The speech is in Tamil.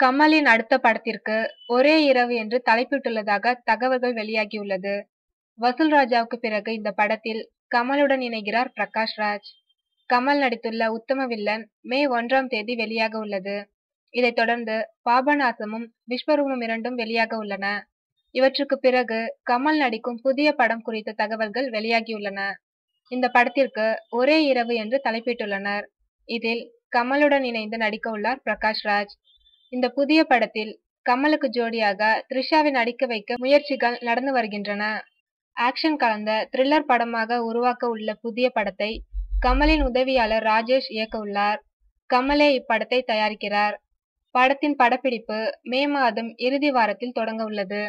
கமலின் அடுத்த படத்திற்கு ஒரே இரவு என்று தலைப்பிட்டுள்ளதாக தகவல்கள் வெளியாகியுள்ளது. வசூல் ராஜாவுக்கு பிறகு இந்த படத்தில் கமலுடன் இணைகிறார் பிரகாஷ் ராஜ். கமல் நடித்துள்ள உத்தம வில்லன் மே 1ஆம் தேதி வெளியாக உள்ளது. இதைத் தொடர்ந்து பாபநாசமும் விஸ்வரூபம் 2ம் வெளியாக உள்ளன. இவற்றுக்கு பிறகு கமல் நடிக்கும் புதிய படம் குறித்த தகவல்கள் வெளியாகியுள்ளன. இந்த படத்திற்கு ஒரே இரவு என்று தலைப்பிட்டுள்ளனர். இதில் கமலுடன் இணைந்து நடிக்க உள்ளார் பிரகாஷ் ராஜ். இந்த புதிய படத்தில் கமலுக்கு ஜோடியாக த்ரிஷாவை நடிக்க வைக்க முயற்சிகள் நடந்து வருகின்றன. ஆக்ஷன் கலந்த த்ரில்லர் படமாக உருவாக்க உள்ள புதிய படத்தை கமலின் உதவியாளர் ராஜேஷ் இயக்க உள்ளார். கமலே இப்படத்தை தயாரிக்கிறார். படத்தின் படப்பிடிப்பு மே மாதம் இறுதி வாரத்தில் தொடங்க உள்ளது.